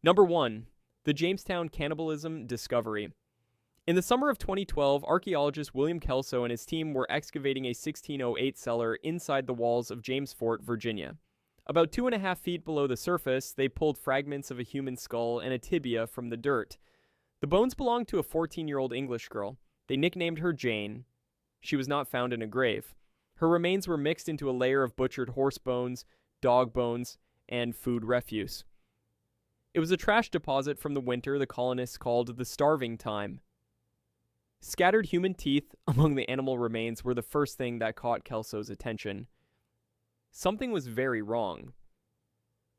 Number 1. The Jamestown Cannibalism Discovery. In the summer of 2012, archaeologist William Kelso and his team were excavating a 1608 cellar inside the walls of James Fort, Virginia. About 2.5 feet below the surface, they pulled fragments of a human skull and a tibia from the dirt. The bones belonged to a 14-year-old English girl. They nicknamed her Jane. She was not found in a grave. Her remains were mixed into a layer of butchered horse bones, dog bones, and food refuse. It was a trash deposit from the winter the colonists called the starving time. Scattered human teeth among the animal remains were the first thing that caught Kelso's attention. Something was very wrong.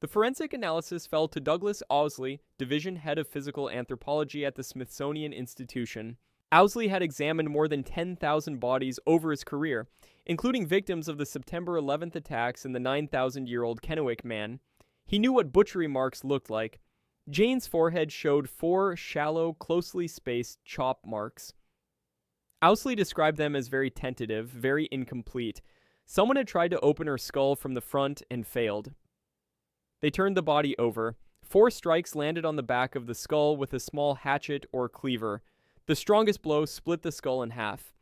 The forensic analysis fell to Douglas Owsley, division head of physical anthropology at the Smithsonian Institution. Owsley had examined more than 10,000 bodies over his career, including victims of the September 11th attacks and the 9,000-year-old Kennewick man. He knew what butchery marks looked like. Jane's forehead showed 4 shallow, closely spaced chop marks. Owsley described them as very tentative, very incomplete. Someone had tried to open her skull from the front and failed. They turned the body over. 4 strikes landed on the back of the skull with a small hatchet or cleaver. The strongest blow split the skull in half.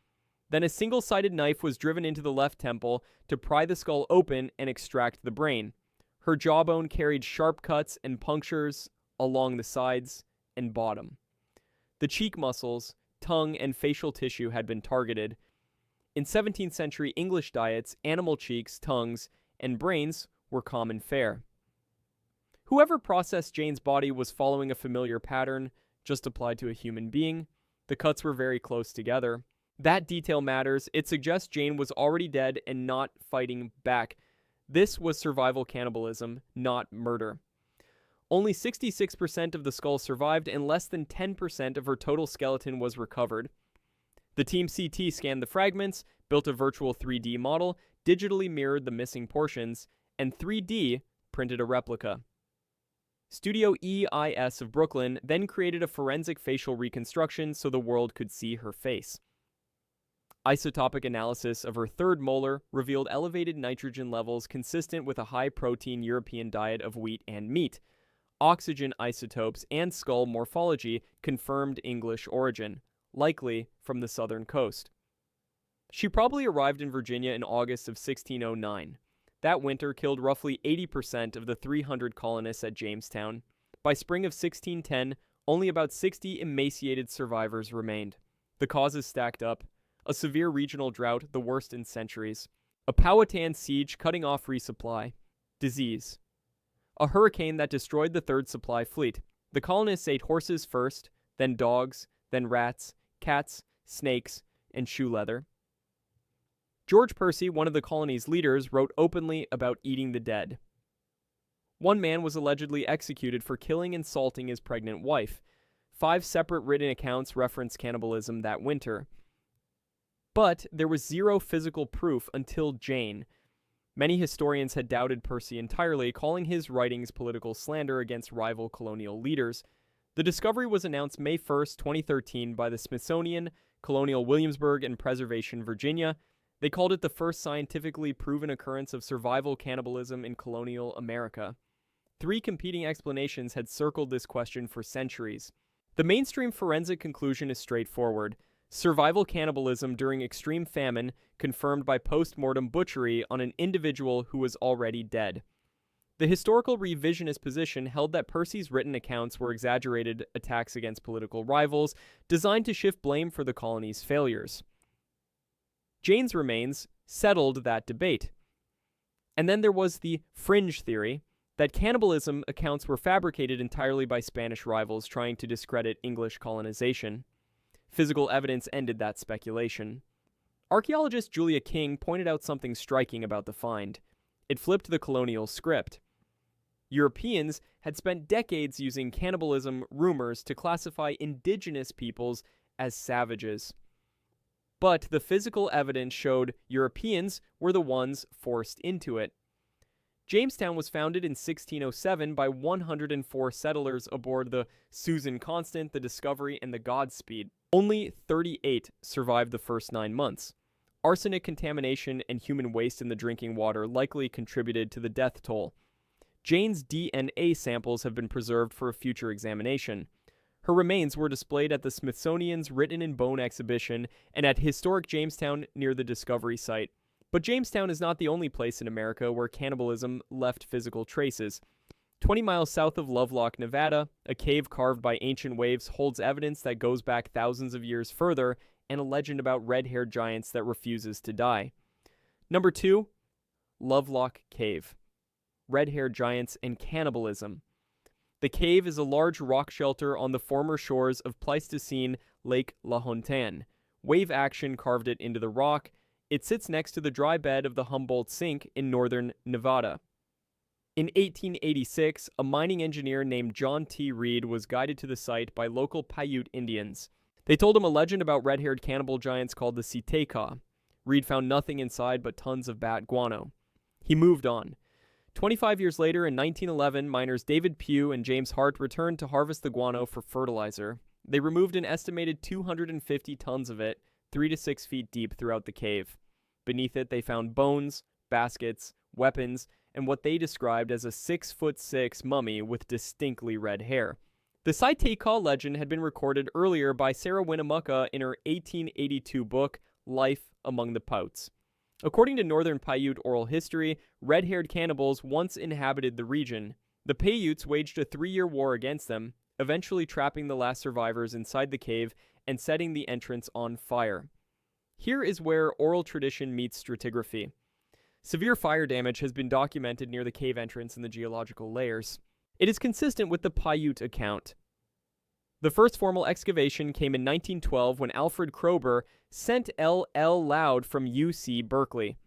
Then a single-sided knife was driven into the left temple to pry the skull open and extract the brain. Her jawbone carried sharp cuts and punctures along the sides and bottom. The cheek muscles, tongue, and facial tissue had been targeted. In 17th century English diets, animal cheeks, tongues, and brains were common fare. Whoever processed Jane's body was following a familiar pattern, just applied to a human being. The cuts were very close together. That detail matters. It suggests Jane was already dead and not fighting back. This was survival cannibalism, not murder. Only 66% of the skull survived, and less than 10% of her total skeleton was recovered. The team CT scanned the fragments, built a virtual 3D model, digitally mirrored the missing portions, and 3D printed a replica. Studio EIS of Brooklyn then created a forensic facial reconstruction so the world could see her face. Isotopic analysis of her third molar revealed elevated nitrogen levels consistent with a high-protein European diet of wheat and meat. Oxygen isotopes and skull morphology confirmed English origin, likely from the southern coast. She probably arrived in Virginia in August of 1609. That winter killed roughly 80% of the 300 colonists at Jamestown. By spring of 1610, only about 60 emaciated survivors remained. The causes stacked up: a severe regional drought, the worst in centuries; a Powhatan siege cutting off resupply; disease; a hurricane that destroyed the third supply fleet. The colonists ate horses first, then dogs, then rats, cats, snakes, and shoe leather. George Percy, one of the colony's leaders, wrote openly about eating the dead. One man was allegedly executed for killing and salting his pregnant wife. 5 separate written accounts reference cannibalism that winter. But there was zero physical proof until Jane. Many historians had doubted Percy entirely, calling his writings political slander against rival colonial leaders. The discovery was announced May 1, 2013 by the Smithsonian, Colonial Williamsburg, and Preservation, Virginia. They called it the first scientifically proven occurrence of survival cannibalism in colonial America. 3 competing explanations had circled this question for centuries. The mainstream forensic conclusion is straightforward: survival cannibalism during extreme famine, confirmed by post-mortem butchery on an individual who was already dead. The historical revisionist position held that Percy's written accounts were exaggerated attacks against political rivals, designed to shift blame for the colony's failures. Jane's remains settled that debate. And then there was the fringe theory that cannibalism accounts were fabricated entirely by Spanish rivals trying to discredit English colonization. Physical evidence ended that speculation. Archaeologist Julia King pointed out something striking about the find. It flipped the colonial script. Europeans had spent decades using cannibalism rumors to classify indigenous peoples as savages. But the physical evidence showed Europeans were the ones forced into it. Jamestown was founded in 1607 by 104 settlers aboard the Susan Constant, the Discovery, and the Godspeed. Only 38 survived the first 9 months. Arsenic contamination and human waste in the drinking water likely contributed to the death toll. Jane's DNA samples have been preserved for a future examination. Her remains were displayed at the Smithsonian's Written in Bone exhibition and at historic Jamestown near the Discovery site. But Jamestown is not the only place in America where cannibalism left physical traces. 20 miles south of Lovelock, Nevada, a cave carved by ancient waves holds evidence that goes back thousands of years further and a legend about red-haired giants that refuses to die. Number 2, Lovelock Cave. Red-haired giants and cannibalism. The cave is a large rock shelter on the former shores of Pleistocene Lake La Hontaine. Wave action carved it into the rock. It sits next to the dry bed of the Humboldt Sink in northern Nevada. In 1886, a mining engineer named John T. Reed was guided to the site by local Paiute Indians. They told him a legend about red-haired cannibal giants called the Siteka. Reed found nothing inside but tons of bat guano. He moved on. 25 years later, in 1911, miners David Pugh and James Hart returned to harvest the guano for fertilizer. They removed an estimated 250 tons of it, 3 to 6 feet deep throughout the cave. Beneath it, they found bones, baskets, weapons, and what they described as a 6'6" mummy with distinctly red hair. The Siteka legend had been recorded earlier by Sarah Winnemucca in her 1882 book, Life Among the Pouts. According to Northern Paiute oral history, red-haired cannibals once inhabited the region. The Paiutes waged a 3-year war against them, eventually trapping the last survivors inside the cave and setting the entrance on fire. Here is where oral tradition meets stratigraphy. Severe fire damage has been documented near the cave entrance in the geological layers. It is consistent with the Paiute account. The first formal excavation came in 1912 when Alfred Kroeber sent L.L. Loud from UC Berkeley.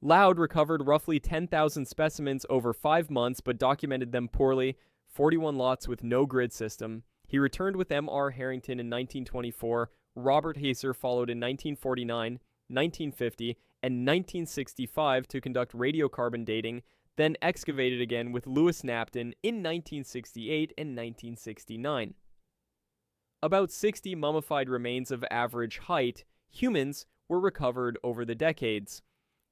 Loud recovered roughly 10,000 specimens over 5 months but documented them poorly, 41 lots with no grid system. He returned with M.R. Harrington in 1924, Robert Haser followed in 1949, 1950, and 1965 to conduct radiocarbon dating, then excavated again with Louis Napton in 1968 and 1969. About 60 mummified remains of average height, humans, were recovered over the decades.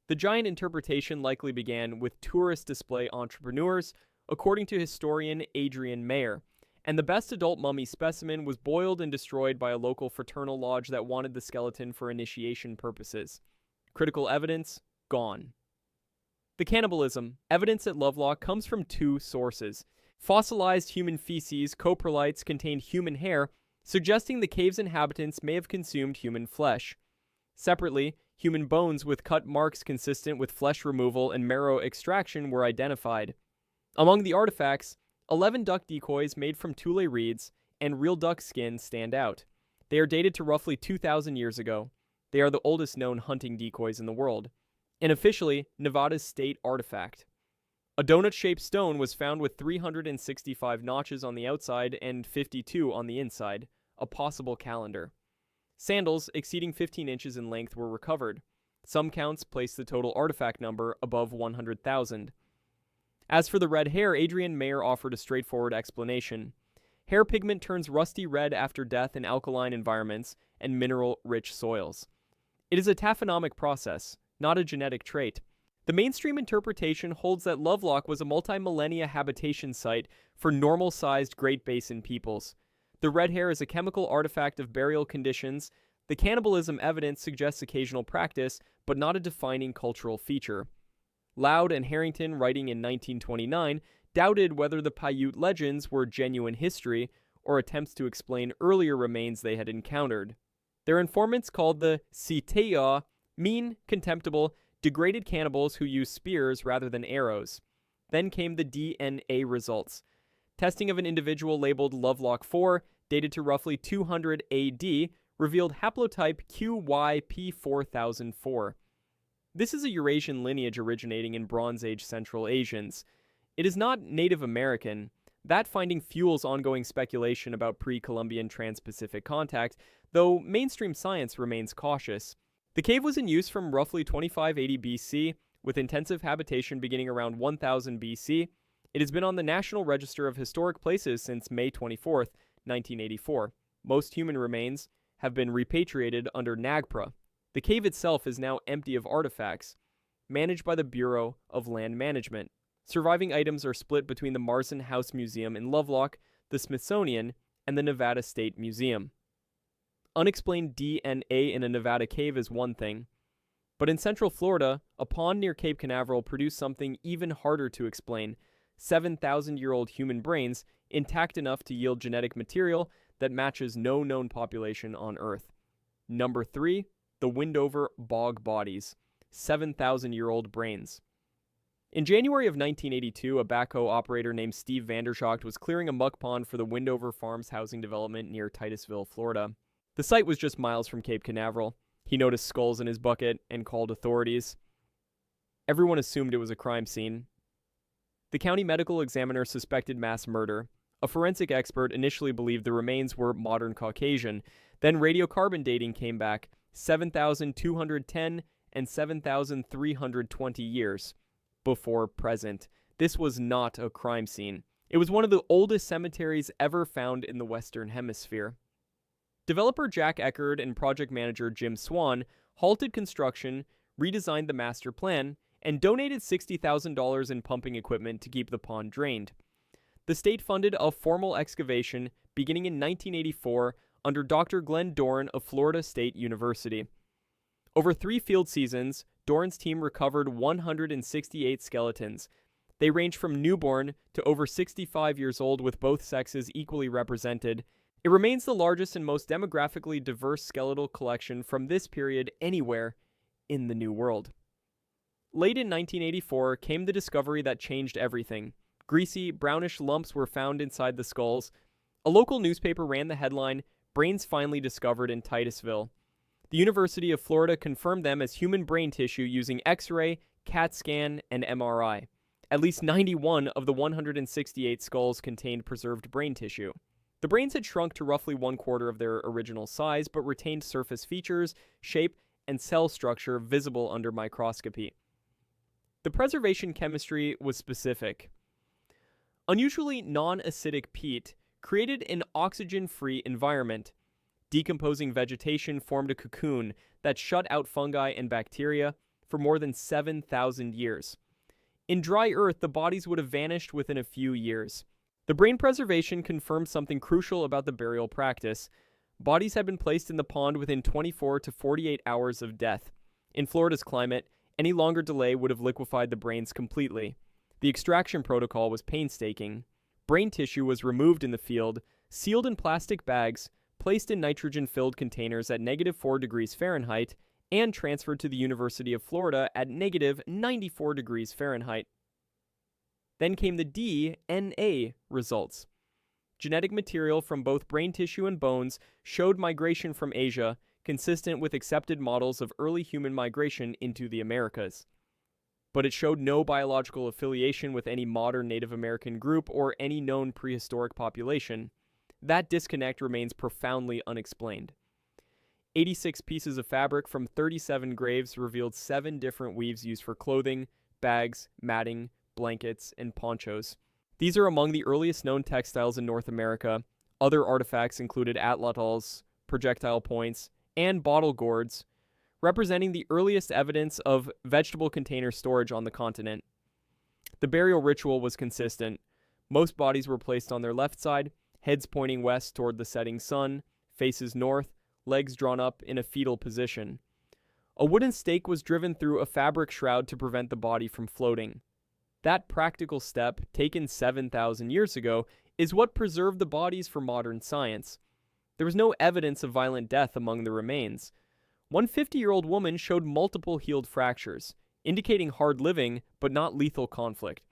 The giant interpretation likely began with tourist display entrepreneurs, according to historian Adrian Mayer, and the best adult mummy specimen was boiled and destroyed by a local fraternal lodge that wanted the skeleton for initiation purposes. Critical evidence, gone. The cannibalism evidence at Lovelock comes from 2 sources. Fossilized human feces, coprolites, contained human hair, suggesting the cave's inhabitants may have consumed human flesh. Separately, human bones with cut marks consistent with flesh removal and marrow extraction were identified. Among the artifacts, 11 duck decoys made from tule reeds and real duck skin stand out. They are dated to roughly 2,000 years ago. They are the oldest known hunting decoys in the world, and officially Nevada's state artifact. A donut-shaped stone was found with 365 notches on the outside and 52 on the inside, a possible calendar. Sandals exceeding 15 inches in length were recovered. Some counts place the total artifact number above 100,000. As for the red hair, Adrian Mayer offered a straightforward explanation. Hair pigment turns rusty red after death in alkaline environments and mineral-rich soils. It is a taphonomic process, not a genetic trait. The mainstream interpretation holds that Lovelock was a multi-millennia habitation site for normal-sized Great Basin peoples. The red hair is a chemical artifact of burial conditions. The cannibalism evidence suggests occasional practice, but not a defining cultural feature. Loud and Harrington, writing in 1929, doubted whether the Paiute legends were genuine history or attempts to explain earlier remains they had encountered. Their informants called the Sitea mean, contemptible, degraded cannibals who used spears rather than arrows. Then came the DNA results. Testing of an individual labeled Lovelock 4, dated to roughly 200 AD, revealed haplotype QYP4004. This is a Eurasian lineage originating in Bronze Age Central Asians. It is not Native American. That finding fuels ongoing speculation about pre-Columbian trans-Pacific contact, though mainstream science remains cautious. The cave was in use from roughly 2580 BC, with intensive habitation beginning around 1000 BC. It has been on the National Register of Historic Places since May 24, 1984. Most human remains have been repatriated under NAGPRA. The cave itself is now empty of artifacts, managed by the Bureau of Land Management. Surviving items are split between the Marsden House Museum in Lovelock, the Smithsonian, and the Nevada State Museum. Unexplained DNA in a Nevada cave is one thing, but in central Florida, a pond near Cape Canaveral produced something even harder to explain: 7,000-year-old human brains intact enough to yield genetic material that matches no known population on Earth. Number 3, the Windover Bog Bodies, 7,000-year-old brains. In January of 1982, a backhoe operator named Steve Vandershocht was clearing a muck pond for the Windover Farms housing development near Titusville, Florida. The site was just miles from Cape Canaveral. He noticed skulls in his bucket and called authorities. Everyone assumed it was a crime scene. The county medical examiner suspected mass murder. A forensic expert initially believed the remains were modern Caucasian. Then radiocarbon dating came back: 7,210 and 7,320 years before present. This was not a crime scene. It was one of the oldest cemeteries ever found in the Western Hemisphere. Developer Jack Eckerd and project manager Jim Swan halted construction, redesigned the master plan, and donated $60,000 in pumping equipment to keep the pond drained. The state funded a formal excavation beginning in 1984 under Dr. Glenn Dorn of Florida State University. Over 3 field seasons, Dorn's team recovered 168 skeletons. They range from newborn to over 65 years old, with both sexes equally represented. It remains the largest and most demographically diverse skeletal collection from this period anywhere in the New World. Late in 1984 came the discovery that changed everything. Greasy, brownish lumps were found inside the skulls. A local newspaper ran the headline, "Brains Finally Discovered in Titusville." The University of Florida confirmed them as human brain tissue using X-ray, CAT scan, and MRI. At least 91 of the 168 skulls contained preserved brain tissue. The brains had shrunk to roughly 1/4 of their original size, but retained surface features, shape, and cell structure visible under microscopy. The preservation chemistry was specific. Unusually non-acidic peat created an oxygen-free environment. Decomposing vegetation formed a cocoon that shut out fungi and bacteria for more than 7,000 years. In dry earth, the bodies would have vanished within a few years. The brain preservation confirmed something crucial about the burial practice. Bodies had been placed in the pond within 24 to 48 hours of death. In Florida's climate, any longer delay would have liquefied the brains completely. The extraction protocol was painstaking. Brain tissue was removed in the field, sealed in plastic bags, placed in nitrogen-filled containers at -4 degrees Fahrenheit, and transferred to the University of Florida at -94 degrees Fahrenheit. Then came the DNA results. Genetic material from both brain tissue and bones showed migration from Asia, consistent with accepted models of early human migration into the Americas. But it showed no biological affiliation with any modern Native American group or any known prehistoric population. That disconnect remains profoundly unexplained. 86 pieces of fabric from 37 graves revealed 7 different weaves used for clothing, bags, matting, blankets, and ponchos. These are among the earliest known textiles in North America. Other artifacts included atlatls, projectile points, and bottle gourds, representing the earliest evidence of vegetable container storage on the continent. The burial ritual was consistent. Most bodies were placed on their left side, heads pointing west toward the setting sun, faces north, legs drawn up in a fetal position. A wooden stake was driven through a fabric shroud to prevent the body from floating. That practical step, taken 7,000 years ago, is what preserved the bodies for modern science. There was no evidence of violent death among the remains. One 50-year-old woman showed multiple healed fractures, indicating hard living but not lethal conflict.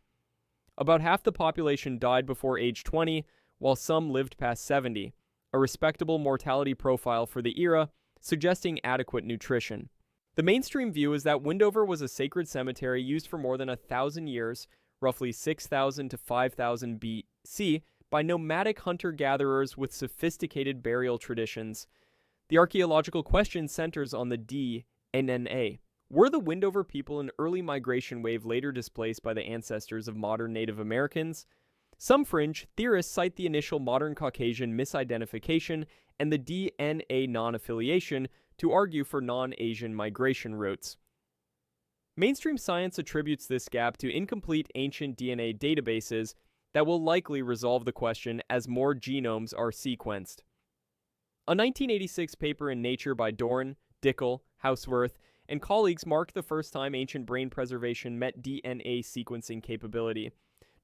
About half the population died before age 20, while some lived past 70, a respectable mortality profile for the era, suggesting adequate nutrition. The mainstream view is that Windover was a sacred cemetery used for more than 1,000 years, roughly 6,000 to 5,000 BC, by nomadic hunter-gatherers with sophisticated burial traditions. The archaeological question centers on the DNA. Were the Windover people an early migration wave later displaced by the ancestors of modern Native Americans? Some fringe theorists cite the initial modern Caucasian misidentification and the DNA non-affiliation to argue for non-Asian migration routes. Mainstream science attributes this gap to incomplete ancient DNA databases that will likely resolve the question as more genomes are sequenced. A 1986 paper in Nature by Dorn, Dickel, Houseworth, and colleagues marked the first time ancient brain preservation met DNA sequencing capability.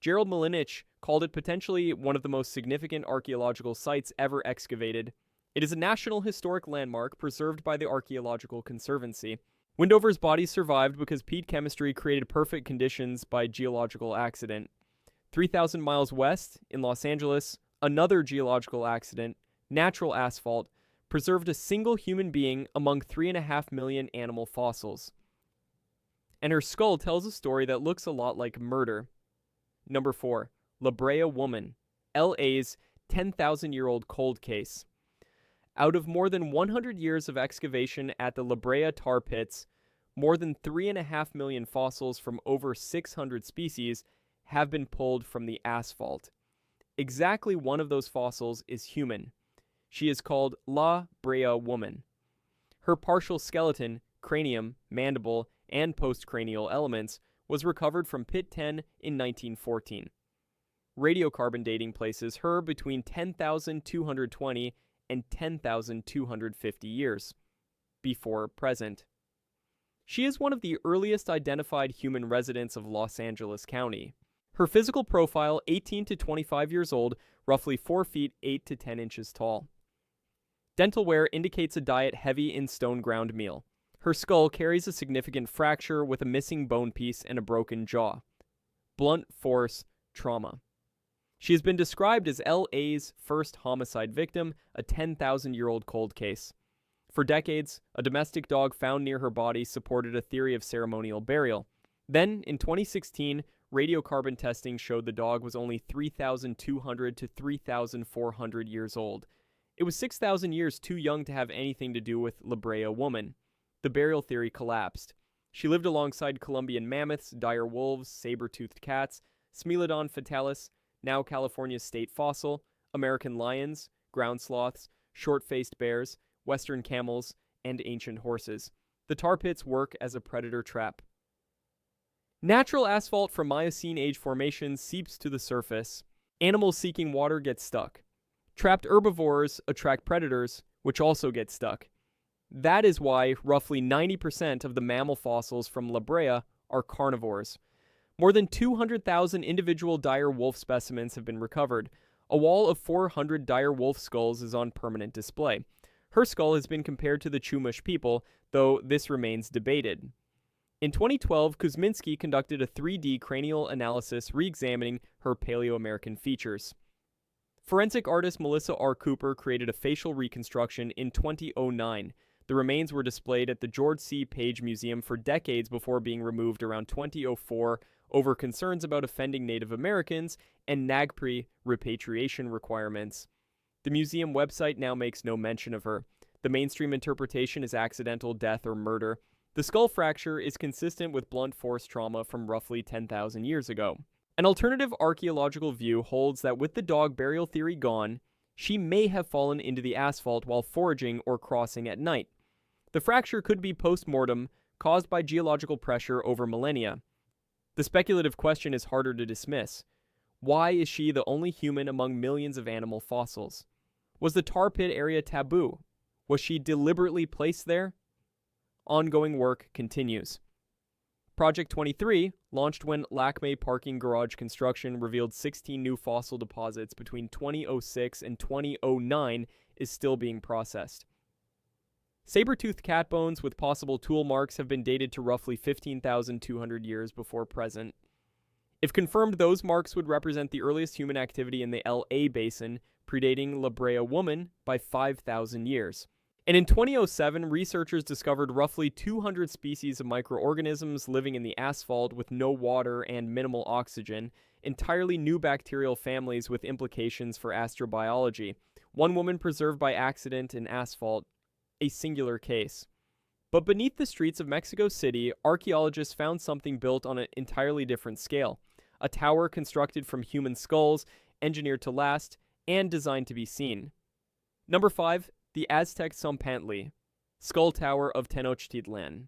Gerald Malinich called it potentially one of the most significant archaeological sites ever excavated. It is a National Historic Landmark preserved by the Archaeological Conservancy. Windover's bodies survived because peat chemistry created perfect conditions by geological accident. 3,000 miles west, in Los Angeles, another geological accident, natural asphalt, preserved a single human being among 3.5 million animal fossils. And her skull tells a story that looks a lot like murder. Number 4. Brea Woman, LA's 10,000-year-old cold case. Out of more than 100 years of excavation at the Brea tar pits, more than 3.5 million fossils from over 600 species have been pulled from the asphalt. Exactly one of those fossils is human. She is called Brea Woman. Her partial skeleton, cranium, mandible, and postcranial elements was recovered from Pit 10 in 1914. Radiocarbon dating places her between 10,220 and 10,250 years before present. She is one of the earliest identified human residents of Los Angeles County. Her physical profile, 18 to 25 years old, roughly 4 feet 8 to 10 inches tall. Dental wear indicates a diet heavy in stone ground meal. Her skull carries a significant fracture with a missing bone piece and a broken jaw. Blunt force trauma. She has been described as LA's first homicide victim, a 10,000-year-old cold case. For decades, a domestic dog found near her body supported a theory of ceremonial burial. Then, in 2016, radiocarbon testing showed the dog was only 3,200 to 3,400 years old. It was 6,000 years too young to have anything to do with Brea Woman. The burial theory collapsed. She lived alongside Columbian mammoths, dire wolves, saber-toothed cats, Smilodon fatalis, now California's state fossil, American lions, ground sloths, short-faced bears, western camels, and ancient horses. The tar pits work as a predator trap. Natural asphalt from Miocene age formations seeps to the surface. Animals seeking water get stuck. Trapped herbivores attract predators, which also get stuck. That is why roughly 90% of the mammal fossils from Brea are carnivores. More than 200,000 individual dire wolf specimens have been recovered. A wall of 400 dire wolf skulls is on permanent display. Her skull has been compared to the Chumash people, though this remains debated. In 2012, Kuzminski conducted a 3D cranial analysis re-examining her Paleo-American features. Forensic artist Melissa R. Cooper created a facial reconstruction in 2009. The remains were displayed at the George C. Page Museum for decades before being removed around 2004 over concerns about offending Native Americans and NAGPRI repatriation requirements. The museum website now makes no mention of her. The mainstream interpretation is accidental death or murder. The skull fracture is consistent with blunt force trauma from roughly 10,000 years ago. An alternative archaeological view holds that with the dog burial theory gone, she may have fallen into the asphalt while foraging or crossing at night. The fracture could be post-mortem, caused by geological pressure over millennia. The speculative question is harder to dismiss. Why is she the only human among millions of animal fossils? Was the tar pit area taboo? Was she deliberately placed there? Ongoing work continues. Project 23, launched when Lakme parking garage construction revealed 16 new fossil deposits between 2006 and 2009, is still being processed. Saber-toothed cat bones with possible tool marks have been dated to roughly 15,200 years before present. If confirmed, those marks would represent the earliest human activity in the LA basin, predating Brea Woman by 5,000 years. And in 2007, researchers discovered roughly 200 species of microorganisms living in the asphalt with no water and minimal oxygen, entirely new bacterial families with implications for astrobiology. One woman preserved by accident in asphalt, a singular case. But beneath the streets of Mexico City, archaeologists found something built on an entirely different scale. A tower constructed from human skulls, engineered to last, and designed to be seen. Number 5. The Aztec Tzompantli, Skull Tower of Tenochtitlan.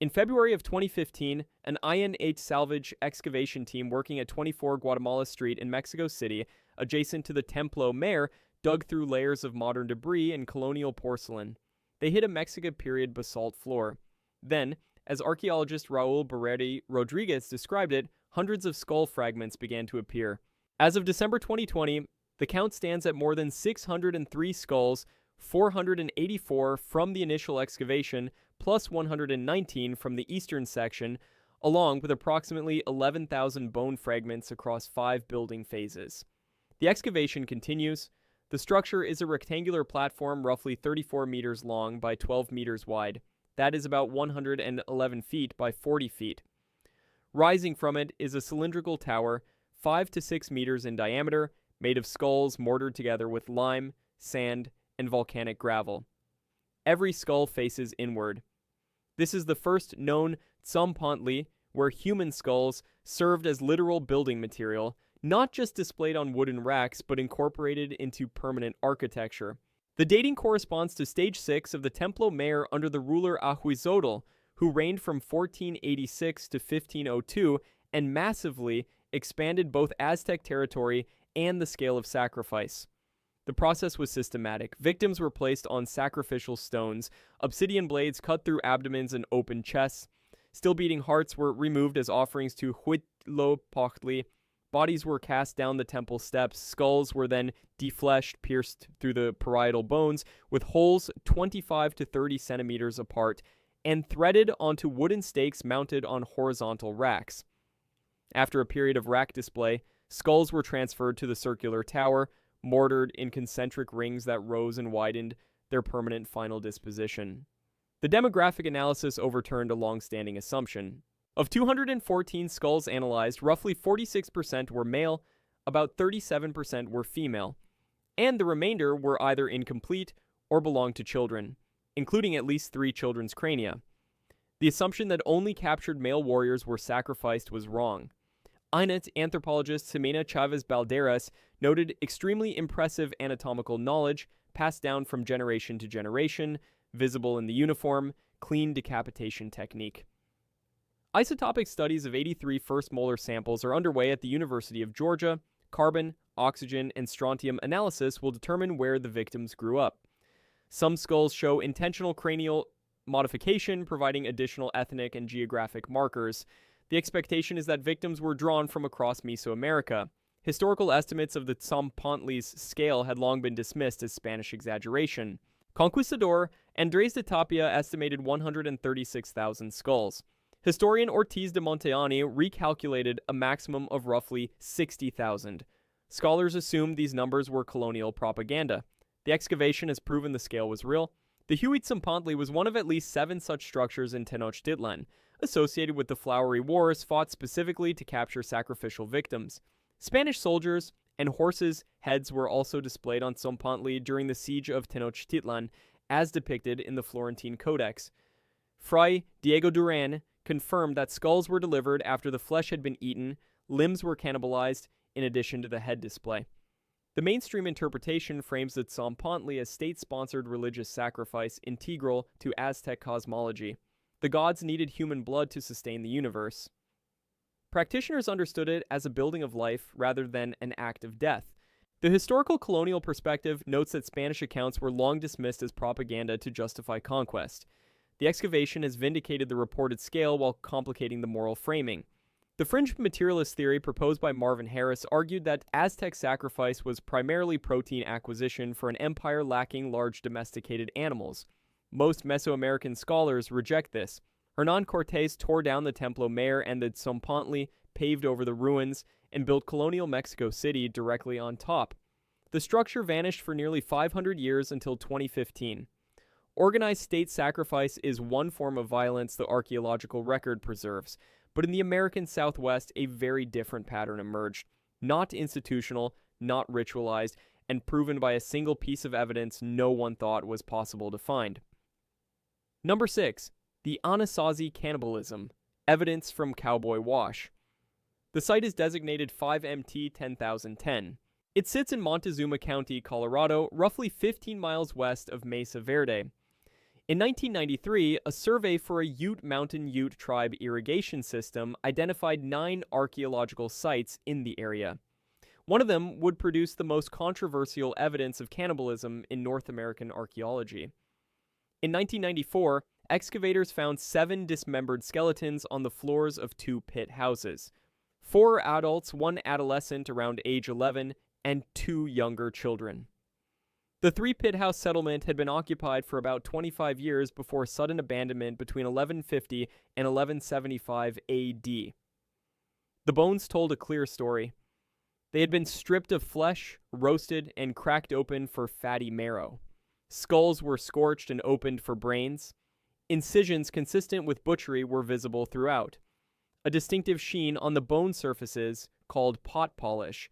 In February of 2015, an INH salvage excavation team working at 24 Guatemala Street in Mexico City, adjacent to the Templo Mayor, dug through layers of modern debris and colonial porcelain. They hit a Mexican period basalt floor. Then, as archaeologist Raul Barreri Rodriguez described it, hundreds of skull fragments began to appear. As of December 2020, the count stands at more than 603 skulls, 484 from the initial excavation, plus 119 from the eastern section, along with approximately 11,000 bone fragments across 5 building phases. The excavation continues. The structure is a rectangular platform roughly 34 meters long by 12 meters wide. That is about 111 feet by 40 feet. Rising from it is a cylindrical tower, 5 to 6 meters in diameter, made of skulls mortared together with lime, sand, and volcanic gravel. Every skull faces inward. This is the first known Tzompantli, where human skulls served as literal building material, not just displayed on wooden racks, but incorporated into permanent architecture. The dating corresponds to stage 6 of the Templo Mayor under the ruler Ahuizotl, who reigned from 1486 to 1502 and massively expanded both Aztec territory and the scale of sacrifice. The process was systematic. Victims were placed on sacrificial stones, obsidian blades cut through abdomens and open chests, still-beating hearts were removed as offerings to Huitzilopochtli, bodies were cast down the temple steps, skulls were then defleshed, pierced through the parietal bones, with holes 25 to 30 centimeters apart, and threaded onto wooden stakes mounted on horizontal racks. After a period of rack display, skulls were transferred to the circular tower, mortared in concentric rings that rose and widened their permanent final disposition. The demographic analysis overturned a long-standing assumption. Of 214 skulls analyzed, roughly 46% were male, about 37% were female, and the remainder were either incomplete or belonged to children, including at least 3 children's crania. The assumption that only captured male warriors were sacrificed was wrong. Inuit anthropologist Ximena Chavez Balderas noted extremely impressive anatomical knowledge passed down from generation to generation, visible in the uniform, clean decapitation technique. Isotopic studies of 83 first molar samples are underway at the University of Georgia. Carbon, oxygen, and strontium analysis will determine where the victims grew up. Some skulls show intentional cranial modification, providing additional ethnic and geographic markers. The expectation is that victims were drawn from across Mesoamerica. Historical estimates of the Tzompantli's scale had long been dismissed as Spanish exaggeration. Conquistador Andrés de Tapia estimated 136,000 skulls. Historian Ortiz de Monteani recalculated a maximum of roughly 60,000. Scholars assumed these numbers were colonial propaganda. The excavation has proven the scale was real. The Huitzilopochtli was one of at least 7 such structures in Tenochtitlan, associated with the Flowery Wars fought specifically to capture sacrificial victims. Spanish soldiers and horses' heads were also displayed on Tzompantli during the siege of Tenochtitlan, as depicted in the Florentine Codex. Fray Diego Duran confirmed that skulls were delivered after the flesh had been eaten, limbs were cannibalized, in addition to the head display. The mainstream interpretation frames the Tzompantli as state-sponsored religious sacrifice integral to Aztec cosmology. The gods needed human blood to sustain the universe. Practitioners understood it as a building of life rather than an act of death. The historical colonial perspective notes that Spanish accounts were long dismissed as propaganda to justify conquest. The excavation has vindicated the reported scale while complicating the moral framing. The fringe materialist theory proposed by Marvin Harris argued that Aztec sacrifice was primarily protein acquisition for an empire lacking large domesticated animals. Most Mesoamerican scholars reject this. Hernan Cortés tore down the Templo Mayor and the Tzompantli, paved over the ruins, and built colonial Mexico City directly on top. The structure vanished for nearly 500 years until 2015. Organized state sacrifice is one form of violence the archaeological record preserves, but in the American Southwest, a very different pattern emerged. Not institutional, not ritualized, and proven by a single piece of evidence no one thought was possible to find. Number 6. The Anasazi cannibalism. Evidence from Cowboy Wash. The site is designated 5MT 10,010. It sits in Montezuma County, Colorado, roughly 15 miles west of Mesa Verde. In 1993, a survey for a Ute Mountain Ute tribe irrigation system identified 9 archaeological sites in the area. One of them would produce the most controversial evidence of cannibalism in North American archaeology. In 1994, excavators found 7 dismembered skeletons on the floors of 2 pit houses. 4 adults, 1 adolescent around age 11, and 2 younger children. The 3 pit house settlement had been occupied for about 25 years before sudden abandonment between 1150 and 1175 AD. The bones told a clear story. They had been stripped of flesh, roasted, and cracked open for fatty marrow. Skulls were scorched and opened for brains. Incisions consistent with butchery were visible throughout. A distinctive sheen on the bone surfaces, called pot polish,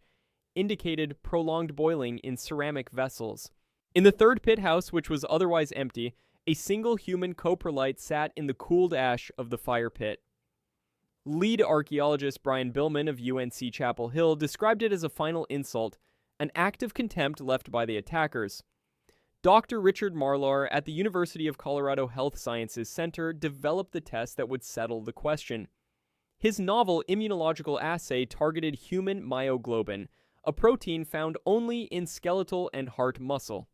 indicated prolonged boiling in ceramic vessels. In the 3rd pit house, which was otherwise empty, a single human coprolite sat in the cooled ash of the fire pit. Lead archaeologist Brian Billman of UNC Chapel Hill described it as a final insult, an act of contempt left by the attackers. Dr. Richard Marlar at the University of Colorado Health Sciences Center developed the test that would settle the question. His novel immunological assay targeted human myoglobin, a protein found only in skeletal and heart muscle.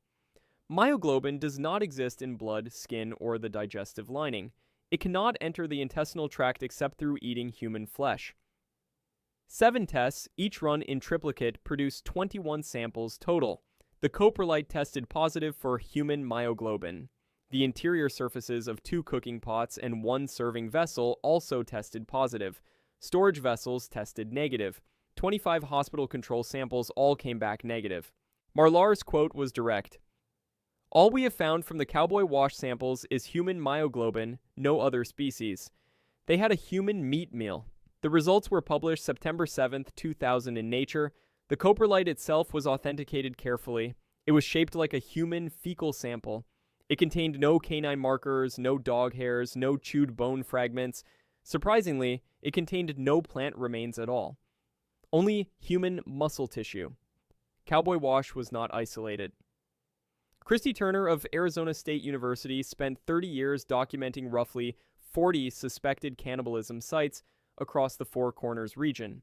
Myoglobin does not exist in blood, skin, or the digestive lining. It cannot enter the intestinal tract except through eating human flesh. 7 tests, each run in triplicate, produced 21 samples total. The coprolite tested positive for human myoglobin. The interior surfaces of 2 cooking pots and 1 serving vessel also tested positive. Storage vessels tested negative. 25 hospital control samples all came back negative. Marlar's quote was direct. "All we have found from the cowboy wash samples is human myoglobin, no other species. They had a human meat meal." The results were published September 7, 2000 in Nature. The coprolite itself was authenticated carefully. It was shaped like a human fecal sample. It contained no canine markers, no dog hairs, no chewed bone fragments. Surprisingly, it contained no plant remains at all. Only human muscle tissue. Cowboy wash was not isolated. Christy Turner of Arizona State University spent 30 years documenting roughly 40 suspected cannibalism sites across the Four Corners region.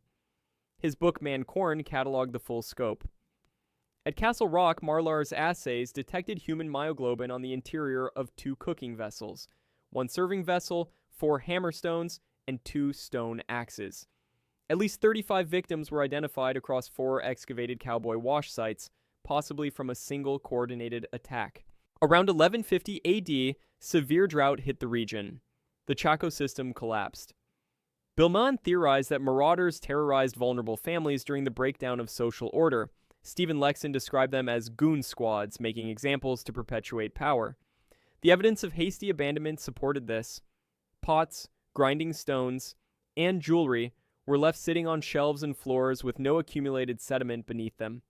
His book Man Corn cataloged the full scope. At Castle Rock, Marlar's assays detected human myoglobin on the interior of 2 cooking vessels, 1 serving vessel, 4 hammerstones, and 2 stone axes. At least 35 victims were identified across 4 excavated cowboy wash sites, possibly from a single coordinated attack. Around 1150 AD, severe drought hit the region. The Chaco system collapsed. Billman theorized that marauders terrorized vulnerable families during the breakdown of social order. Stephen Lexon described them as goon squads, making examples to perpetuate power. The evidence of hasty abandonment supported this. Pots, grinding stones, and jewelry were left sitting on shelves and floors with no accumulated sediment beneath them.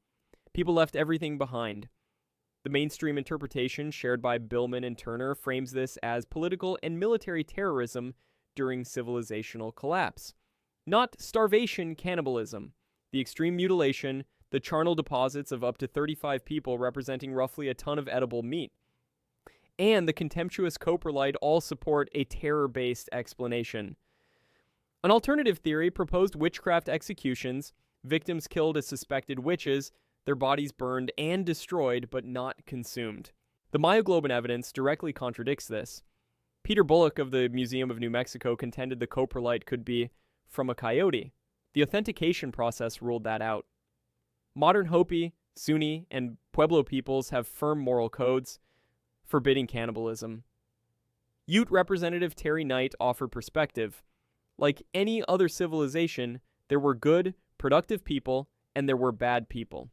People left everything behind. The mainstream interpretation shared by Billman and Turner frames this as political and military terrorism during civilizational collapse. Not starvation cannibalism. The extreme mutilation, the charnel deposits of up to 35 people representing roughly a ton of edible meat, and the contemptuous coprolite all support a terror-based explanation. An alternative theory proposed witchcraft executions, victims killed as suspected witches, their bodies burned and destroyed but not consumed. The myoglobin evidence directly contradicts this. Peter Bullock of the Museum of New Mexico contended the coprolite could be from a coyote. The authentication process ruled that out. Modern Hopi, Zuni, and Pueblo peoples have firm moral codes forbidding cannibalism. Ute Representative Terry Knight offered perspective. Like any other civilization, there were good, productive people, and there were bad people.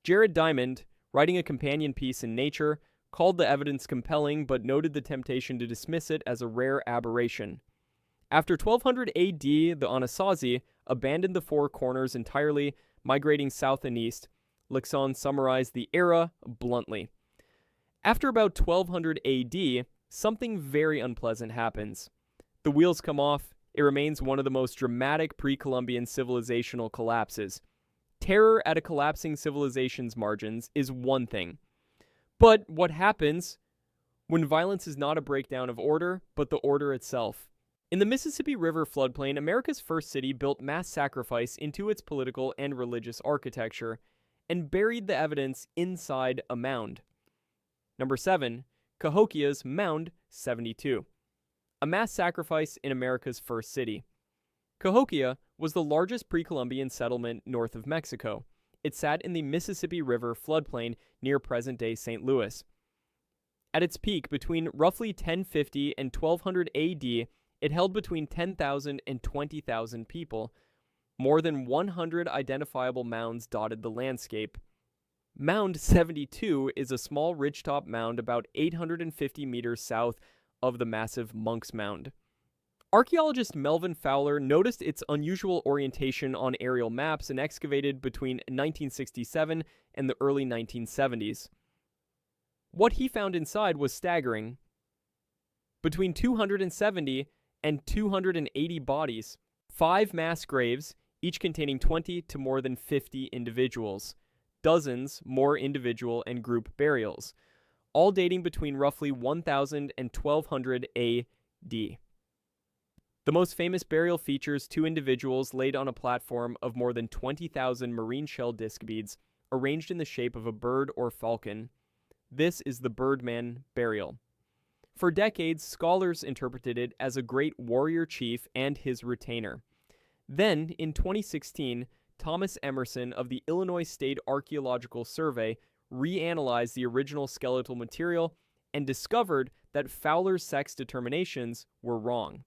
Jared Diamond, writing a companion piece in Nature, called the evidence compelling but noted the temptation to dismiss it as a rare aberration. After 1200 AD, the Anasazi abandoned the Four Corners entirely, migrating south and east. Lexon summarized the era bluntly. After about 1200 AD, something very unpleasant happens. The wheels come off. It remains one of the most dramatic pre-Columbian civilizational collapses. Terror at a collapsing civilization's margins is one thing. But what happens when violence is not a breakdown of order, but the order itself. In the Mississippi River floodplain, America's first city built mass sacrifice into its political and religious architecture, and buried the evidence inside a mound. Number 7. Cahokia's Mound 72. A mass sacrifice in America's first city. Cahokia was the largest pre-Columbian settlement north of Mexico. It sat in the Mississippi River floodplain near present-day St. Louis. At its peak, between roughly 1050 and 1200 AD, it held between 10,000 and 20,000 people. More than 100 identifiable mounds dotted the landscape. Mound 72 is a small ridgetop mound about 850 meters south of the massive Monk's Mound. Archaeologist Melvin Fowler noticed its unusual orientation on aerial maps and excavated between 1967 and the early 1970s. What he found inside was staggering. Between 270 and 280 bodies, 5 mass graves, each containing 20 to more than 50 individuals, dozens more individual and group burials, all dating between roughly 1000 and 1200 AD. The most famous burial features 2 individuals laid on a platform of more than 20,000 marine shell disc beads arranged in the shape of a bird or falcon. This is the Birdman burial. For decades, scholars interpreted it as a great warrior chief and his retainer. Then, in 2016, Thomas Emerson of the Illinois State Archaeological Survey reanalyzed the original skeletal material and discovered that Fowler's sex determinations were wrong.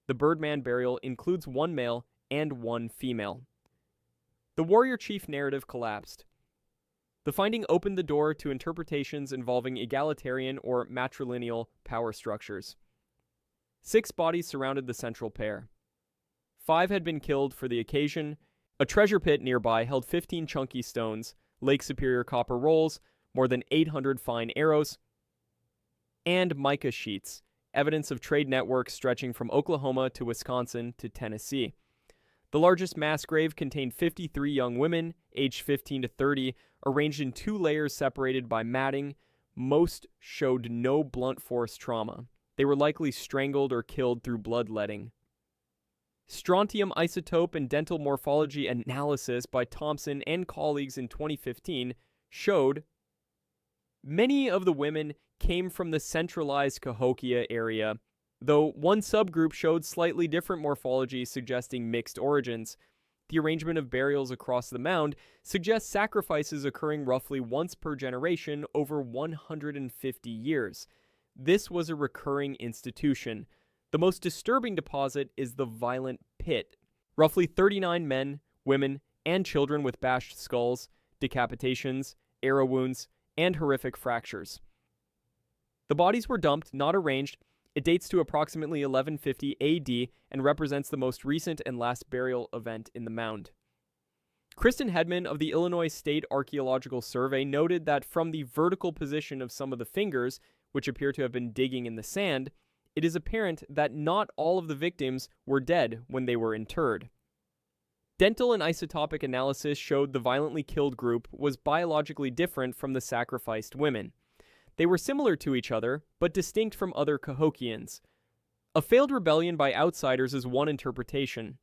The Birdman burial includes 1 male and 1 female. The warrior chief narrative collapsed. The finding opened the door to interpretations involving egalitarian or matrilineal power structures. 6 bodies surrounded the central pair. 5 had been killed for the occasion. A treasure pit nearby held 15 chunky stones, Lake Superior copper rolls, more than 800 fine arrows, and mica sheets, evidence of trade networks stretching from Oklahoma to Wisconsin to Tennessee. The largest mass grave contained 53 young women, aged 15 to 30, arranged in 2 layers separated by matting. Most showed no blunt force trauma. They were likely strangled or killed through bloodletting. Strontium isotope and dental morphology analysis by Thompson and colleagues in 2015 showed many of the women came from the centralized Cahokia area, though one subgroup showed slightly different morphology suggesting mixed origins. The arrangement of burials across the mound suggests sacrifices occurring roughly once per generation over 150 years. This was a recurring institution. The most disturbing deposit is the violent pit. Roughly 39 men, women, and children with bashed skulls, decapitations, arrow wounds, and horrific fractures. The bodies were dumped, not arranged. It dates to approximately 1150 AD and represents the most recent and last burial event in the mound. Kristen Hedman of the Illinois State Archaeological Survey noted that from the vertical position of some of the fingers, which appear to have been digging in the sand, it is apparent that not all of the victims were dead when they were interred. Dental and isotopic analysis showed the violently killed group was biologically different from the sacrificed women. They were similar to each other, but distinct from other Cahokians. A failed rebellion by outsiders is one interpretation.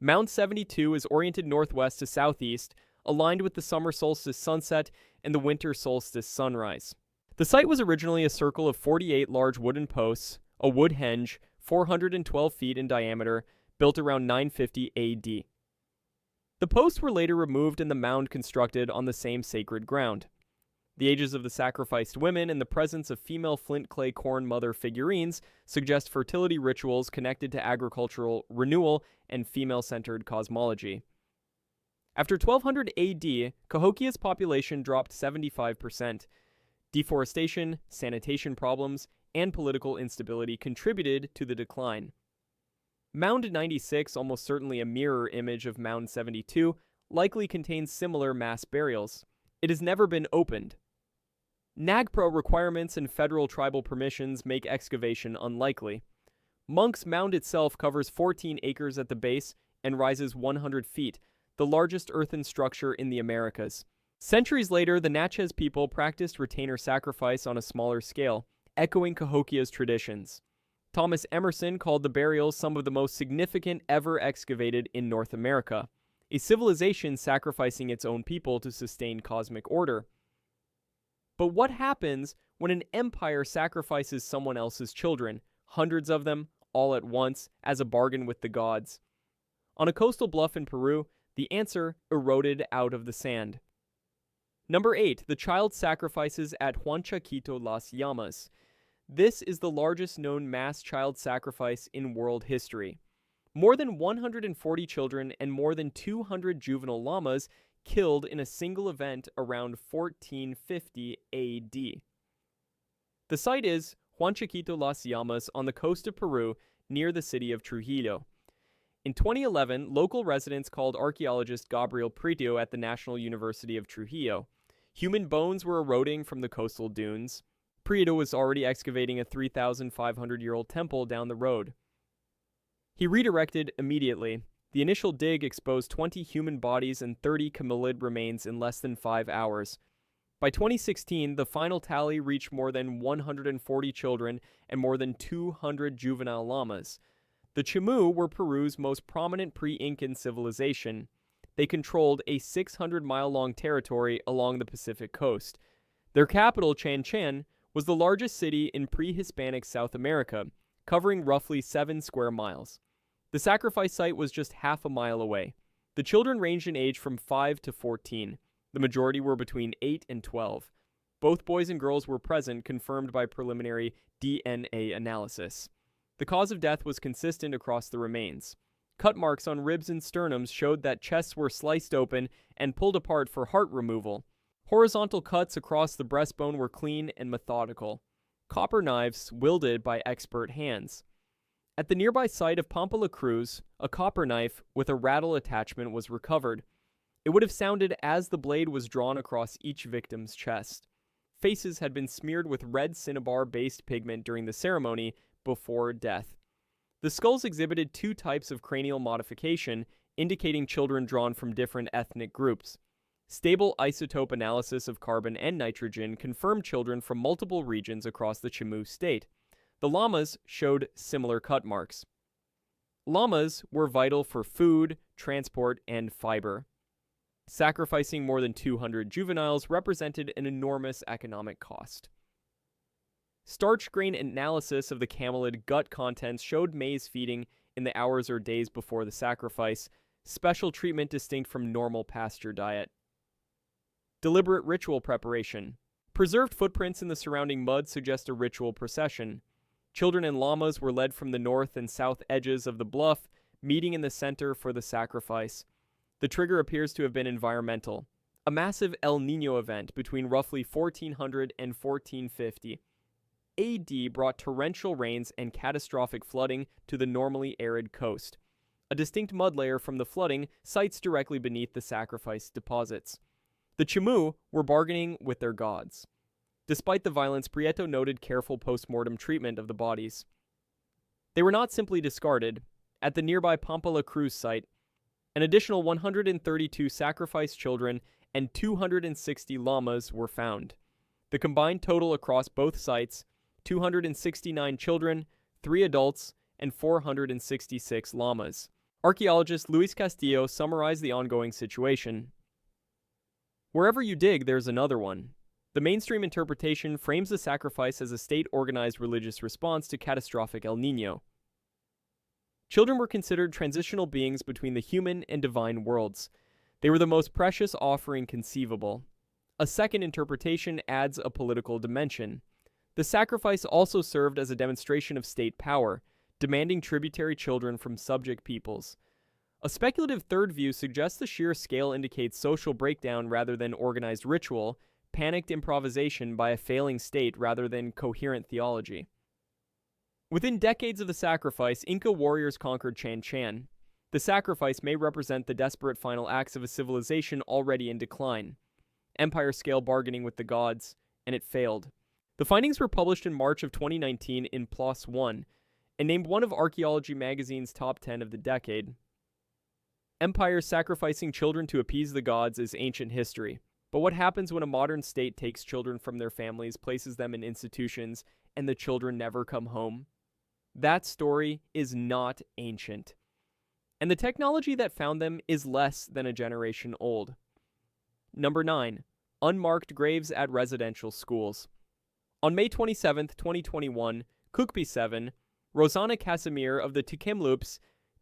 Mound 72 is oriented northwest to southeast, aligned with the summer solstice sunset and the winter solstice sunrise. The site was originally a circle of 48 large wooden posts, a wood henge, 412 feet in diameter, built around 950 AD. The posts were later removed and the mound constructed on the same sacred ground. The ages of the sacrificed women and the presence of female flint clay corn mother figurines suggest fertility rituals connected to agricultural renewal and female-centered cosmology. After 1200 AD, Cahokia's population dropped 75%. Deforestation, sanitation problems, and political instability contributed to the decline. Mound 96, almost certainly a mirror image of Mound 72, likely contains similar mass burials. It has never been opened. NAGPRO requirements and federal tribal permissions make excavation unlikely. Monk's Mound itself covers 14 acres at the base and rises 100 feet, the largest earthen structure in the Americas. Centuries later, the Natchez people practiced retainer sacrifice on a smaller scale. echoing Cahokia's traditions. Thomas Emerson called the burials some of the most significant ever excavated in North America, a civilization sacrificing its own people to sustain cosmic order. But what happens when an empire sacrifices someone else's children, hundreds of them, all at once, as a bargain with the gods? On a coastal bluff in Peru, the answer eroded out of the sand. Number 8. The child sacrifices at Huanchaquito-Las Llamas. This is the largest known mass child sacrifice in world history. More than 140 children and more than 200 juvenile llamas killed in a single event around 1450 AD. The site is Huanchaquito-Las Llamas on the coast of Peru near the city of Trujillo. In 2011, local residents called archaeologist Gabriel Prieto at the National University of Trujillo. Human bones were eroding from the coastal dunes. Prieto was already excavating a 3,500-year-old temple down the road. He redirected immediately. The initial dig exposed 20 human bodies and 30 camelid remains in less than 5 hours. By 2016, the final tally reached more than 140 children and more than 200 juvenile llamas. The Chimu were Peru's most prominent pre-Incan civilization. They controlled a 600-mile-long territory along the Pacific coast. Their capital, Chan, was the largest city in pre-Hispanic South America, covering roughly 7 square miles. The sacrifice site was just half a mile away. The children ranged in age from 5 to 14. The majority were between 8 and 12. Both boys and girls were present, confirmed by preliminary DNA analysis. The cause of death was consistent across the remains. Cut marks on ribs and sternums showed that chests were sliced open and pulled apart for heart removal. Horizontal cuts across the breastbone were clean and methodical. Copper knives wielded by expert hands. At the nearby site of Pampa La Cruz, a copper knife with a rattle attachment was recovered. It would have sounded as the blade was drawn across each victim's chest. Faces had been smeared with red cinnabar-based pigment during the ceremony before death. The skulls exhibited 2 types of cranial modification, indicating children drawn from different ethnic groups. Stable isotope analysis of carbon and nitrogen confirmed children from multiple regions across the Chimu state. The llamas showed similar cut marks. Llamas were vital for food, transport, and fiber. Sacrificing more than 200 juveniles represented an enormous economic cost. Starch grain analysis of the camelid gut contents showed maize feeding in the hours or days before the sacrifice, special treatment distinct from normal pasture diet. Deliberate ritual preparation. Preserved footprints in the surrounding mud suggest a ritual procession. Children and llamas were led from the north and south edges of the bluff, meeting in the center for the sacrifice. The trigger appears to have been environmental. A massive El Niño event between roughly 1400 and 1450 AD brought torrential rains and catastrophic flooding to the normally arid coast. A distinct mud layer from the flooding sites directly beneath the sacrifice deposits. The Chimu were bargaining with their gods. Despite the violence, Prieto noted careful post-mortem treatment of the bodies. They were not simply discarded. At the nearby Pampa La Cruz site, an additional 132 sacrificed children and 260 llamas were found. The combined total across both sites, 269 children, 3 adults, and 466 llamas. Archaeologist Luis Castillo summarized the ongoing situation. Wherever you dig, there's another one. The mainstream interpretation frames the sacrifice as a state-organized religious response to catastrophic El Niño. Children were considered transitional beings between the human and divine worlds. They were the most precious offering conceivable. A second interpretation adds a political dimension. The sacrifice also served as a demonstration of state power, demanding tributary children from subject peoples. A speculative third view suggests the sheer scale indicates social breakdown rather than organized ritual, panicked improvisation by a failing state rather than coherent theology. Within decades of the sacrifice, Inca warriors conquered Chan. The sacrifice may represent the desperate final acts of a civilization already in decline. Empire-scale bargaining with the gods, and it failed. The findings were published in March of 2019 in PLOS One, and named one of Archaeology magazine's top 10 of the decade. Empires sacrificing children to appease the gods is ancient history. But what happens when a modern state takes children from their families, places them in institutions, and the children never come home? That story is not ancient. And the technology that found them is less than a generation old. Number 9. Unmarked graves at residential schools. On May 27, 2021, Kukpi 7, Rosanna Casimir of the Tk'emlúps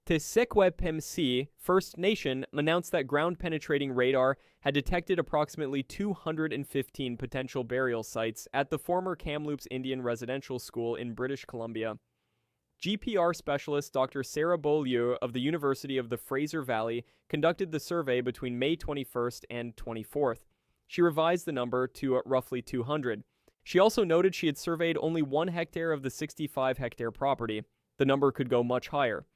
Tssequepemc First Nation announced that ground-penetrating radar had detected approximately 215 potential burial sites at the former Kamloops Indian Residential School in British Columbia. GPR specialist Dr. Sarah Beaulieu of the University of the Fraser Valley conducted the survey between May 21st and 24th. She revised the number to roughly 200. She also noted she had surveyed only 1 hectare of the 65-hectare property. The number could go much higher.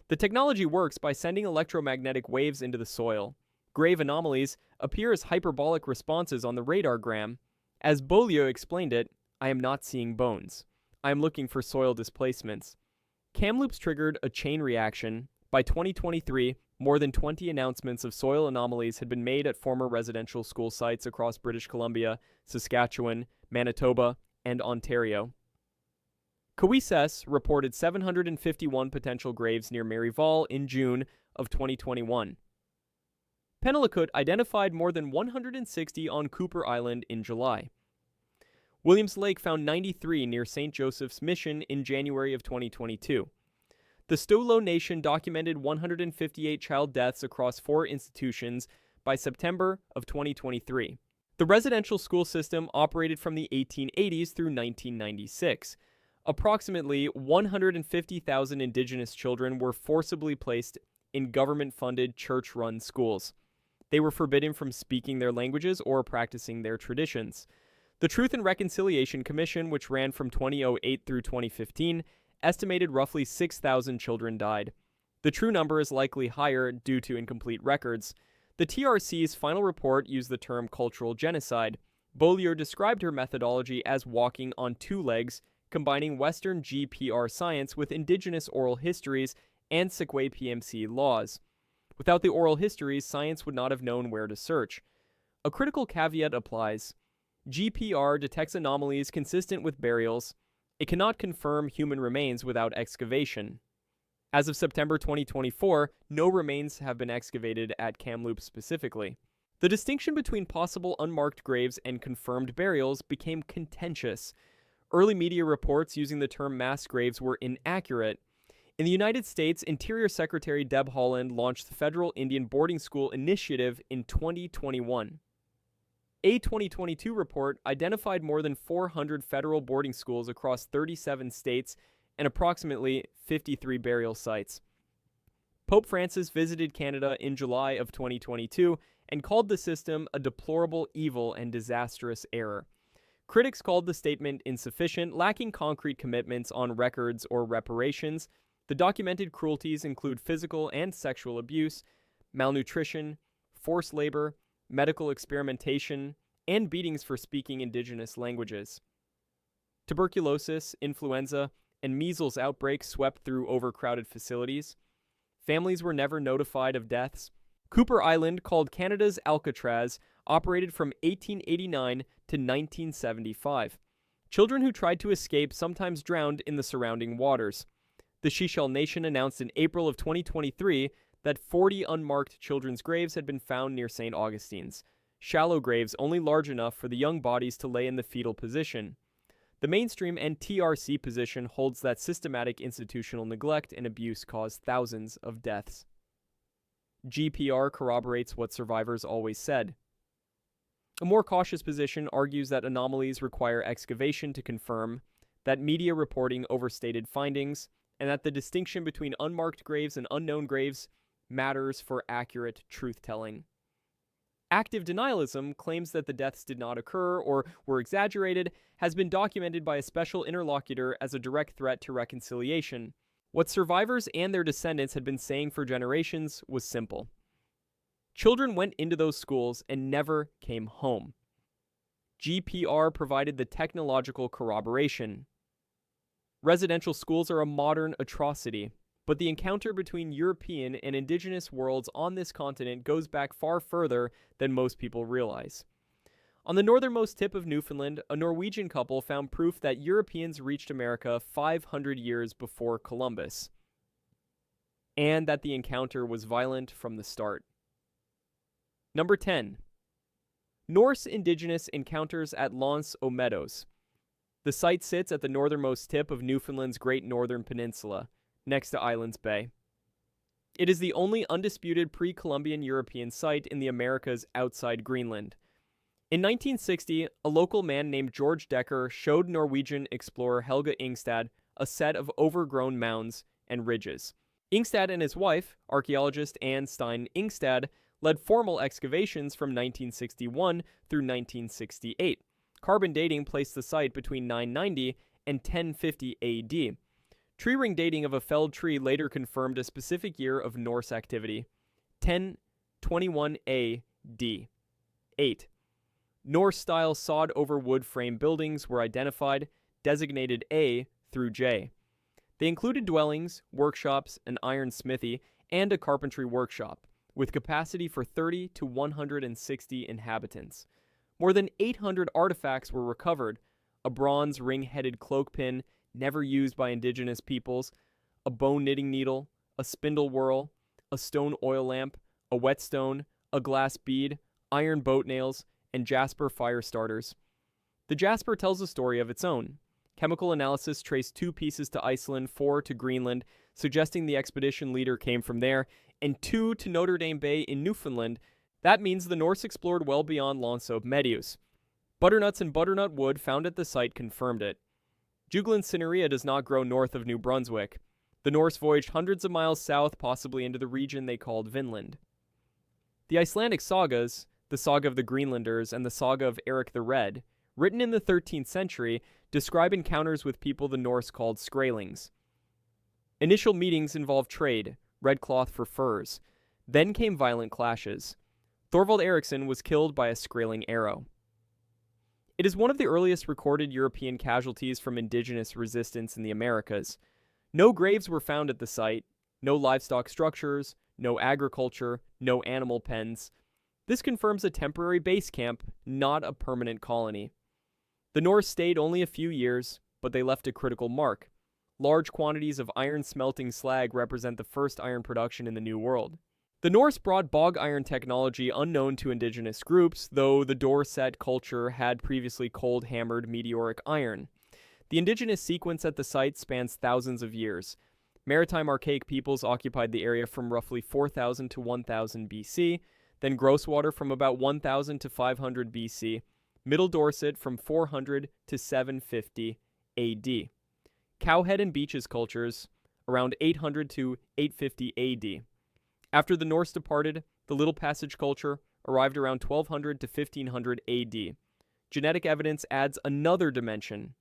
The technology works by sending electromagnetic waves into the soil. Grave anomalies appear as hyperbolic responses on the radargram. As Beaulieu explained it, I am not seeing bones. I am looking for soil displacements. Kamloops triggered a chain reaction. By 2023, more than 20 announcements of soil anomalies had been made at former residential school sites across British Columbia, Saskatchewan, Manitoba, and Ontario. Coeses reported 751 potential graves near Maryval in June of 2021. Penelakut identified more than 160 on Cooper Island in July. Williams Lake found 93 near St. Joseph's Mission in January of 2022. The Stolo Nation documented 158 child deaths across 4 institutions by September of 2023. The residential school system operated from the 1880s through 1996. Approximately 150,000 Indigenous children were forcibly placed in government-funded, church-run schools. They were forbidden from speaking their languages or practicing their traditions. The Truth and Reconciliation Commission, which ran from 2008 through 2015, estimated roughly 6,000 children died. The true number is likely higher due to incomplete records. The TRC's final report used the term cultural genocide. Beaulieu described her methodology as walking on 2 legs, combining Western GPR science with Indigenous oral histories and Secwepemc laws. Without the oral histories, science would not have known where to search. A critical caveat applies. GPR detects anomalies consistent with burials. It cannot confirm human remains without excavation. As of September 2024, no remains have been excavated at Kamloops specifically. The distinction between possible unmarked graves and confirmed burials became contentious. Early media reports using the term mass graves were inaccurate. In the United States, Interior Secretary Deb Haaland launched the Federal Indian Boarding School Initiative in 2021. A 2022 report identified more than 400 federal boarding schools across 37 states and approximately 53 burial sites. Pope Francis visited Canada in July of 2022 and called the system a deplorable evil and disastrous error. Critics called the statement insufficient, lacking concrete commitments on records or reparations. The documented cruelties include physical and sexual abuse, malnutrition, forced labor, medical experimentation, and beatings for speaking Indigenous languages. Tuberculosis, influenza, and measles outbreaks swept through overcrowded facilities. Families were never notified of deaths. Cooper Island, called Canada's Alcatraz, operated from 1889 to 1975. Children who tried to escape sometimes drowned in the surrounding waters. The Sechelt Nation announced in April of 2023 that 40 unmarked children's graves had been found near St. Augustine's. Shallow graves only large enough for the young bodies to lay in the fetal position. The mainstream and TRC position holds that systematic institutional neglect and abuse caused thousands of deaths. GPR corroborates what survivors always said. A more cautious position argues that anomalies require excavation to confirm, that media reporting overstated findings, and that the distinction between unmarked graves and unknown graves matters for accurate truth-telling. Active denialism claims that the deaths did not occur or were exaggerated, has been documented by a special interlocutor as a direct threat to reconciliation. What survivors and their descendants had been saying for generations was simple. Children went into those schools and never came home. GPR provided the technological corroboration. Residential schools are a modern atrocity, but the encounter between European and Indigenous worlds on this continent goes back far further than most people realize. On the northernmost tip of Newfoundland, a Norwegian couple found proof that Europeans reached America 500 years before Columbus, and that the encounter was violent from the start. Number 10. Norse-Indigenous encounters at L'Anse aux Meadows. The site sits at the northernmost tip of Newfoundland's Great Northern Peninsula, next to Islands Bay. It is the only undisputed pre-Columbian European site in the Americas outside Greenland. In 1960, a local man named George Decker showed Norwegian explorer Helge Ingstad a set of overgrown mounds and ridges. Ingstad and his wife, archaeologist Anne Stein Ingstad, led formal excavations from 1961 through 1968. Carbon dating placed the site between 990 and 1050 AD. Tree ring dating of a felled tree later confirmed a specific year of Norse activity, 1021 AD. 8. Norse-style sawed-over wood frame buildings were identified, designated A through J. They included dwellings, workshops, an iron smithy, and a carpentry workshop, with capacity for 30 to 160 inhabitants. More than 800 artifacts were recovered: a bronze ring-headed cloakpin, never used by indigenous peoples, a bone knitting needle, a spindle whorl, a stone oil lamp, a whetstone, a glass bead, iron boat nails, and jasper fire starters. The jasper tells a story of its own. Chemical analysis traced 2 pieces to Iceland, 4 to Greenland, suggesting the expedition leader came from there, and 2 to Notre Dame Bay in Newfoundland. That means the Norse explored well beyond L'Anse aux Meadows. Butternuts and butternut wood found at the site confirmed it. Juglans cinerea does not grow north of New Brunswick. The Norse voyaged hundreds of miles south, possibly into the region they called Vinland. The Icelandic sagas, the Saga of the Greenlanders and the Saga of Eric the Red, written in the 13th century, describe encounters with people the Norse called Skraelings. Initial meetings involved trade, red cloth for furs. Then came violent clashes. Thorvald Eriksson was killed by a Skraeling arrow. It is one of the earliest recorded European casualties from indigenous resistance in the Americas. No graves were found at the site, no livestock structures, no agriculture, no animal pens. This confirms a temporary base camp, not a permanent colony. The Norse stayed only a few years, but they left a critical mark. Large quantities of iron-smelting slag represent the first iron production in the New World. The Norse brought bog iron technology unknown to indigenous groups, though the Dorset culture had previously cold-hammered meteoric iron. The indigenous sequence at the site spans thousands of years. Maritime archaic peoples occupied the area from roughly 4000 to 1000 BC, then Grosswater from about 1000 to 500 BC, Middle Dorset from 400 to 750 AD. Cowhead and Beaches cultures around 800 to 850 AD. After the Norse departed, the Little Passage culture arrived around 1200 to 1500 AD. Genetic evidence adds another dimension.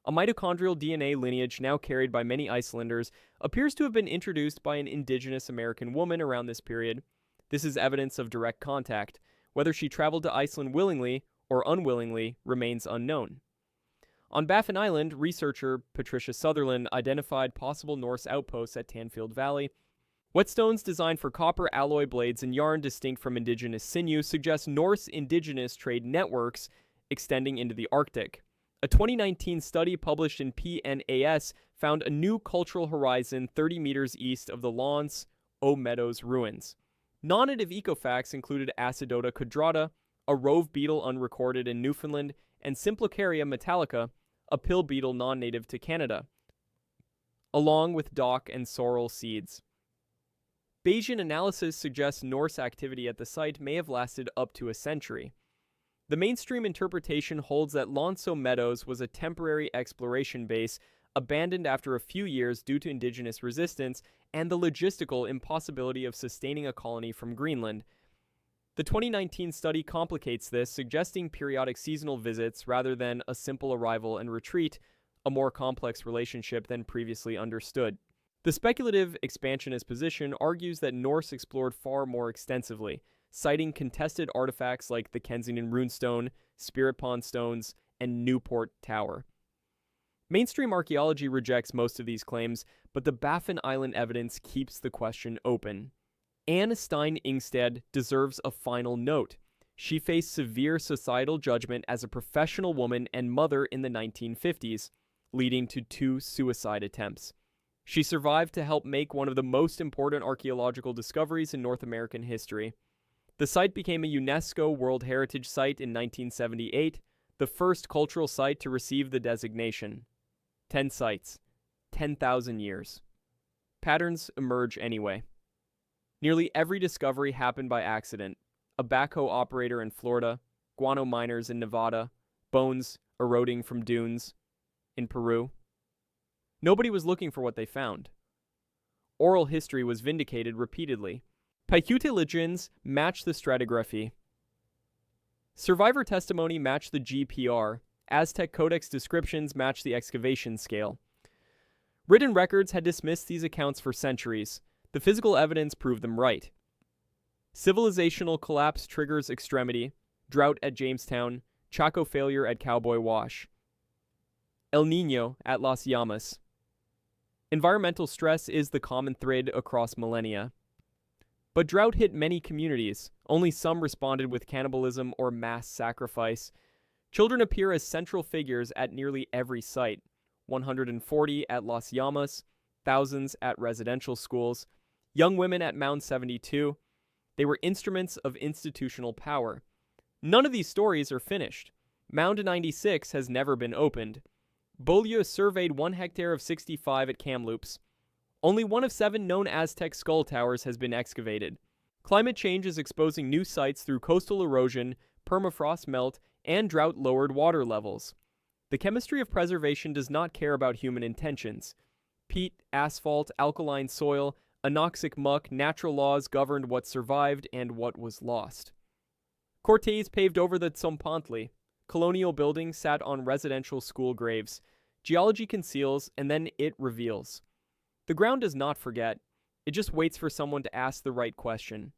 A mitochondrial DNA lineage now carried by many Icelanders appears to have been introduced by an indigenous American woman around this period. This is evidence of direct contact. Whether she traveled to Iceland willingly or unwillingly remains unknown. On Baffin Island, researcher Patricia Sutherland identified possible Norse outposts at Tanfield Valley. Whetstones designed for copper alloy blades and yarn distinct from indigenous sinew suggest Norse-Indigenous trade networks extending into the Arctic. A 2019 study published in PNAS found a new cultural horizon 30 meters east of the L'Anse aux Meadows ruins. Non-native ecofacts included Acidota quadrata, a rove beetle unrecorded in Newfoundland, and Simplicaria metallica, a pill beetle non-native to Canada, along with dock and sorrel seeds. Bayesian analysis suggests Norse activity at the site may have lasted up to a century. The mainstream interpretation holds that L'Anse aux Meadows was a temporary exploration base abandoned after a few years due to indigenous resistance and the logistical impossibility of sustaining a colony from Greenland. The 2019 study complicates this, suggesting periodic seasonal visits rather than a simple arrival and retreat, a more complex relationship than previously understood. The speculative expansionist position argues that Norse explored far more extensively, citing contested artifacts like the Kensington Runestone, Spirit Pond stones, and Newport Tower. Mainstream archaeology rejects most of these claims, but the Baffin Island evidence keeps the question open. Anne Stein Ingstad deserves a final note. She faced severe societal judgment as a professional woman and mother in the 1950s, leading to 2 suicide attempts. She survived to help make one of the most important archaeological discoveries in North American history. The site became a UNESCO World Heritage Site in 1978, the first cultural site to receive the designation. 10 sites, 10,000 years. Patterns emerge anyway. Nearly every discovery happened by accident. A backhoe operator in Florida, guano miners in Nevada, bones eroding from dunes in Peru. Nobody was looking for what they found. Oral history was vindicated repeatedly. Paiute legends matched the stratigraphy. Survivor testimony matched the GPR. Aztec codex descriptions matched the excavation scale. Written records had dismissed these accounts for centuries. The physical evidence proved them right. Civilizational collapse triggers extremity, drought at Jamestown, Chaco failure at Cowboy Wash. El Niño at Las Llamas. Environmental stress is the common thread across millennia. But drought hit many communities. Only some responded with cannibalism or mass sacrifice. Children appear as central figures at nearly every site. 140 at Las Llamas, thousands at residential schools, young women at Mound 72. They were instruments of institutional power. None of these stories are finished. Mound 96 has never been opened. Beaulieu surveyed 1 hectare of 65 at Kamloops. Only 1 of 7 known Aztec skull towers has been excavated. Climate change is exposing new sites through coastal erosion, permafrost melt, and drought-lowered water levels. The chemistry of preservation does not care about human intentions. Peat, asphalt, alkaline soil, anoxic muck, natural laws governed what survived and what was lost. Cortes paved over the Tzompantli. Colonial buildings sat on residential school graves. Geology conceals, and then it reveals. The ground does not forget. It just waits for someone to ask the right question.